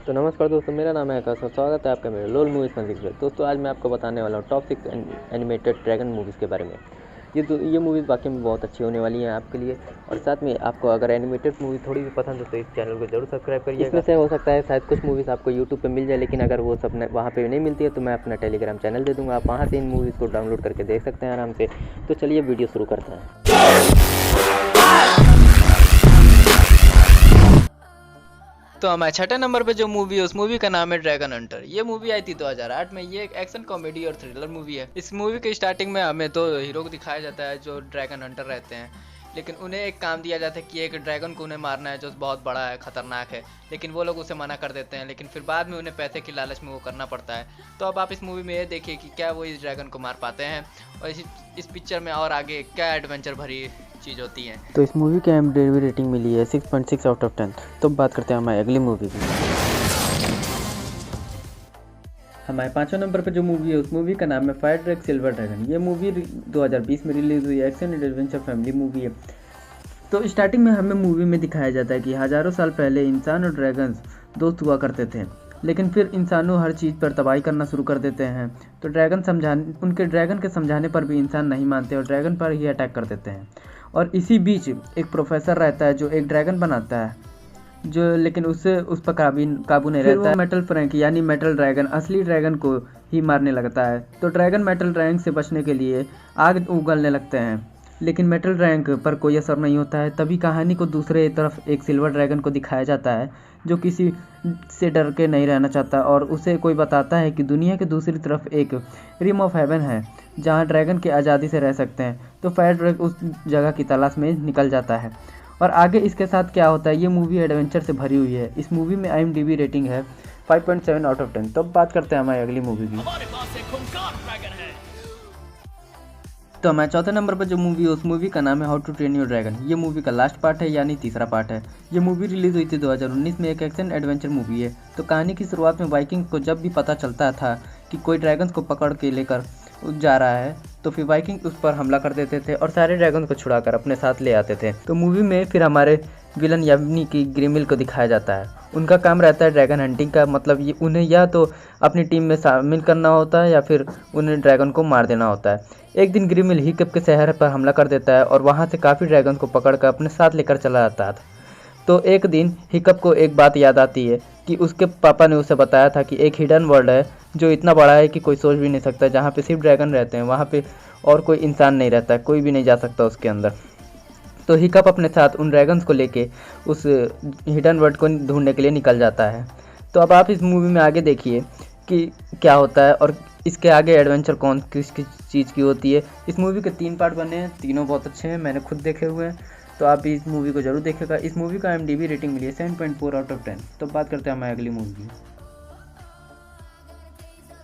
तो नमस्कार दोस्तों, मेरा नाम है आकाश और स्वागत है आपका मेरे लोल मूवीज़ फैंसिक्स में। दोस्तों आज मैं आपको बताने वाला हूँ टॉप 6 एनिमेटेड ड्रैगन मूवीज़ के बारे में। ये मूवीज़ वाकई में बहुत अच्छी होने वाली हैं आपके लिए। और साथ में आपको अगर एनिमेटेड मूवी थोड़ी भी पसंद हो तो इस चैनल को जरूर सब्सक्राइब करिएगा। इसमें से हो सकता है शायद कुछ मूवीज़ आपको यूट्यूब पे मिल जाए, लेकिन अगर वो सब वहाँ पे नहीं मिलती है तो मैं अपना टेलीग्राम चैनल दे दूँगा, आप वहाँ से इन मूवीज़ को डाउनलोड करके देख सकते हैं आराम से। तो चलिए वीडियो शुरू करते हैं। तो हमारे छठे नंबर पे जो मूवी है उस मूवी का नाम है ड्रैगन हंटर। ये मूवी आई थी 2008 में। ये एक एक्शन कॉमेडी और थ्रिलर मूवी है। इस मूवी के स्टार्टिंग में हमें दो हीरो को दिखाया जाता है जो ड्रैगन हंटर रहते हैं, लेकिन उन्हें एक काम दिया जाता है कि एक ड्रैगन को उन्हें मारना है जो बहुत बड़ा है, खतरनाक है, लेकिन वो लोग उसे मना कर देते हैं। लेकिन फिर बाद में उन्हें पैसे की लालच में वो करना पड़ता है। तो अब आप इस मूवी में ये देखिए कि क्या वो इस ड्रैगन को मार पाते हैं और इस पिक्चर में और आगे क्या एडवेंचर भरी चीज़ होती है। तो इस मूवी की IMDb रेटिंग मिली है 6.6 आउट ऑफ 10। तो बात करते हैं हमारी अगली मूवी की। हमारे 5वें नंबर पर जो मूवी है उस मूवी का नाम है फायर ट्रैक सिल्वर ड्रैगन। ये मूवी 2020 में रिलीज हुई action and adventure family movie है। तो स्टार्टिंग में हमें मूवी में दिखाया जाता है कि हज़ारों साल पहले इंसान और ड्रैगन्स दोस्त हुआ करते थे, लेकिन फिर इंसानों हर चीज़ पर तबाही करना शुरू कर देते हैं। तो उनके ड्रैगन के समझाने पर भी इंसान नहीं मानते और ड्रैगन पर ही अटैक कर देते हैं। और इसी बीच एक प्रोफेसर रहता है जो एक ड्रैगन बनाता है, जो लेकिन उससे उस पर काबू नहीं रहता है। मेटल फ्रैंक यानी मेटल ड्रैगन असली ड्रैगन को ही मारने लगता है। तो ड्रैगन मेटल ड्रैगन से बचने के लिए आग उगलने लगते हैं, लेकिन मेटल ड्रैगन पर कोई असर नहीं होता है। तभी कहानी को दूसरे तरफ एक सिल्वर ड्रैगन को दिखाया जाता है जो किसी से डर के नहीं रहना चाहता, और उसे कोई बताता है कि दुनिया के दूसरी तरफ एक रिम ऑफ हेवन है जहाँ ड्रैगन के आज़ादी से रह सकते हैं। तो फायर ड्रैगन उस जगह की तलाश में निकल जाता है। और आगे इसके साथ क्या होता है, ये मूवी एडवेंचर से भरी हुई है। इस मूवी में IMDb रेटिंग है 5.7 आउट ऑफ 10। तो अब बात करते हैं हमारी अगली मूवी की। तो हमारे चौथे नंबर पर जो मूवी है उस मूवी का नाम है how to train your dragon. ये मूवी का लास्ट पार्ट है, यानी तीसरा पार्ट है। ये मूवी रिलीज हुई थी 2019 में। एक एक्शन एडवेंचर मूवी है। तो कहानी की शुरुआत में वाइकिंग को जब भी पता चलता था कि कोई ड्रैगन्स को पकड़ के लेकर जा रहा है, तो फिर वाइकिंग उस पर हमला कर देते थे और सारे ड्रैगन को छुड़ाकर अपने साथ ले आते थे। तो मूवी में फिर हमारे विलन यानी कि ग्रिमिल को दिखाया जाता है। उनका काम रहता है ड्रैगन हंटिंग का, मतलब ये उन्हें या तो अपनी टीम में शामिल करना होता है या फिर उन्हें ड्रैगन को मार देना होता है। एक दिन ग्रिमिल हिकअप के शहर पर हमला कर देता है और वहाँ से काफ़ी ड्रैगन को पकड़कर अपने साथ लेकर चला जाता था। तो एक दिन हिकअप को एक बात याद आती है कि उसके पापा ने उसे बताया था कि एक हिडन वर्ल्ड है जो इतना बड़ा है कि कोई सोच भी नहीं सकता, जहाँ पे सिर्फ ड्रैगन रहते हैं, वहाँ पे और कोई इंसान नहीं रहता है, कोई भी नहीं जा सकता उसके अंदर। तो हिकअप अपने साथ उन ड्रैगन्स को लेके उस हिडन वर्ल्ड को ढूंढने के लिए निकल जाता है। तो अब आप इस मूवी में आगे देखिए कि क्या होता है और इसके आगे एडवेंचर कौन किस किस चीज़ की होती है। इस मूवी के 3 पार्ट बने हैं, तीनों बहुत अच्छे हैं, मैंने खुद देखे हुए हैं। तो आप इस मूवी को जरूर देखिएगा। इस मूवी का IMDb रेटिंग मिली है 7.4 आउट ऑफ 10। तो बात करते हैं हमारी अगली मूवी की।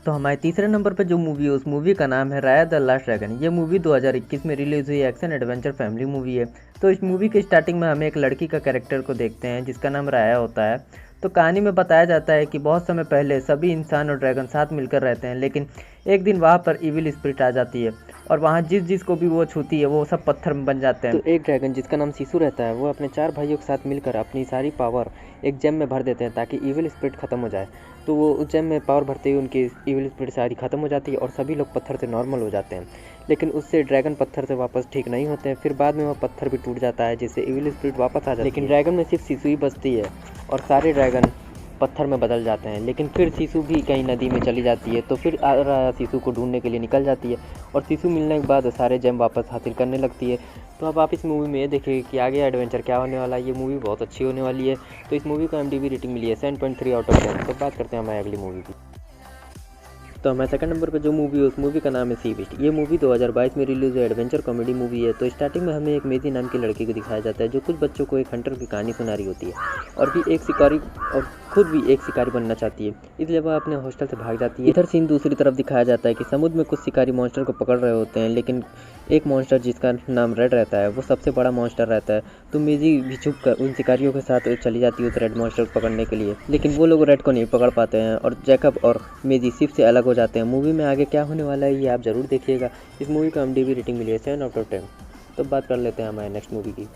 तो हमारे तीसरे नंबर पर जो मूवी है उस मूवी का नाम है राया द लास्ट ड्रैगन। ये मूवी 2021 में रिलीज हुई एक्शन एडवेंचर फैमिली मूवी है। तो इस मूवी के स्टार्टिंग में हमें एक लड़की का कैरेक्टर को देखते हैं जिसका नाम राया होता है। तो कहानी में बताया जाता है कि बहुत समय पहले सभी इंसान और ड्रैगन साथ मिलकर रहते हैं, लेकिन एक दिन वहाँ पर इविल स्पिरिट आ जाती है और वहाँ जिस को भी वो छूती है वो सब पत्थर में बन जाते हैं। तो एक ड्रैगन जिसका नाम सीसू रहता है वो अपने 4 भाइयों के साथ मिलकर अपनी सारी पावर एक जेम में भर देते हैं ताकि इविल स्पिरिट खत्म हो जाए। तो वो उस जेम में पावर भरते ही उनकी इविल स्पिरिट सारी खत्म हो जाती है और सभी लोग पत्थर से नॉर्मल हो जाते हैं। लेकिन उससे ड्रैगन पत्थर से वापस ठीक नहीं होते हैं। फिर बाद में वह पत्थर भी टूट जाता है जिससे इविल स्पिरिट वापस आ जाती है। लेकिन ड्रैगन में सिर्फ सीसू ही बचती है और सारे ड्रैगन पत्थर में बदल जाते हैं। लेकिन फिर सीसू भी कहीं नदी में चली जाती है। तो फिर सीसू को ढूंढने के लिए निकल जाती है और सीसू मिलने के बाद सारे जेम वापस हासिल करने लगती है। तो अब आप इस मूवी में ये देखिए कि आगे एडवेंचर क्या होने वाला है। ये मूवी बहुत अच्छी होने वाली है। तो इस मूवी को IMDb रेटिंग मिली है 7.3 आउट ऑफ 10। तो बात करते हैं हमारी अगली मूवी की। तो हमारे सेकंड नंबर पर जो मूवी है उस मूवी का नाम है सी बीस्ट। ये मूवी 2022 में रिलीज हुई एडवेंचर कॉमेडी मूवी है। तो स्टार्टिंग में हमें एक मेजी नाम की लड़की को दिखाया जाता है जो कुछ बच्चों को एक हंटर की कहानी सुना रही होती है और खुद भी एक शिकारी बनना चाहती है, इसलिए वह अपने हॉस्टल से भाग जाती है। इधर सीन दूसरी तरफ दिखाया जाता है कि समुद्र में कुछ शिकारी मॉन्स्टर को पकड़ रहे होते हैं, लेकिन एक मॉन्स्टर जिसका नाम रेड रहता है वो सबसे बड़ा मॉन्स्टर रहता है। तो मेजी भी छुप कर उन शिकारियों के साथ चली जाती है उस रेड मॉन्स्टर को पकड़ने के लिए, लेकिन वो लोग रेड को नहीं पकड़ पाते हैं और जैकब और मेजी शिप से अलग हो जाते हैं। मूवी में आगे क्या होने वाला है ये आप ज़रूर देखिएगा। इस मूवी को IMDb रेटिंग मिली है 7 आउट ऑफ 10। तो बात कर लेते हैं हमारे नेक्स्ट मूवी की।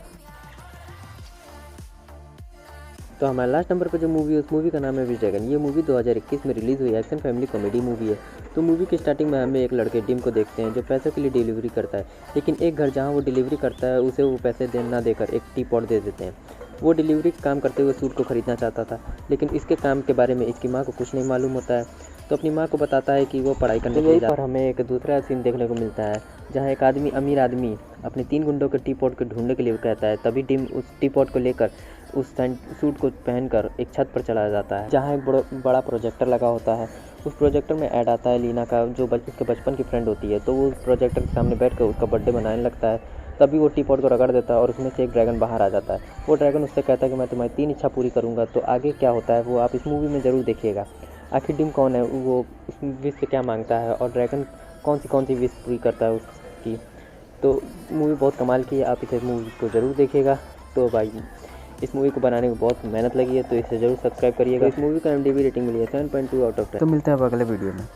तो हमारे लास्ट नंबर पर जो मूवी है उस मूवी का नाम है विश ड्रैगन। ये मूवी 2021 में रिलीज़ हुई एक्शन फैमिली कॉमेडी मूवी है। तो मूवी की स्टार्टिंग में हमें एक लड़के टिम को देखते हैं जो पैसों के लिए डिलीवरी करता है, लेकिन एक घर जहाँ वो डिलीवरी करता है उसे वो पैसे ना देकर एक टी पॉट दे देते हैं। वो डिलीवरी का काम करते हुए सूट को ख़रीदना चाहता था, लेकिन इसके काम के बारे में इसकी माँ को कुछ नहीं मालूम होता है, तो अपनी माँ को बताता है कि वो पढ़ाई करने के लिए जाता है। और हमें एक दूसरा सीन देखने को मिलता है जहाँ एक अमीर आदमी अपने 3 गुंडों के टी पॉट को ढूंढने के लिए कहता है। तभी टिम उस टी पॉट को लेकर उस सूट को पहनकर एक छत पर चला जाता है जहाँ एक बड़ा प्रोजेक्टर लगा होता है। उस प्रोजेक्टर में ऐड आता है लीना का, जो उसके बचपन की फ्रेंड होती है। तो वो उस प्रोजेक्टर के सामने बैठकर उसका बर्थडे मनाने लगता है। तभी वो टी पॉट को रगड़ देता है और उसमें से एक ड्रैगन बाहर आ जाता है। वो ड्रैगन उससे कहता है कि मैं तुम्हारी 3 इच्छा पूरी करूँगा। तो आगे क्या होता है वो आप इस मूवी में ज़रूर देखिएगा। आखिर टिम कौन है, वो उस विश से क्या मांगता है और ड्रैगन कौन सी विश पूरी करता है उसकी। तो मूवी बहुत कमाल की है, आप इस मूवी को ज़रूर देखिएगा। तो भाई इस मूवी को बनाने में बहुत मेहनत लगी है, तो इसे ज़रूर सब्सक्राइब करिएगा। इस मूवी का IMDb रेटिंग मिली है 7.2 आउट ऑफ 10। तो मिलते हैं अब अगले वीडियो में।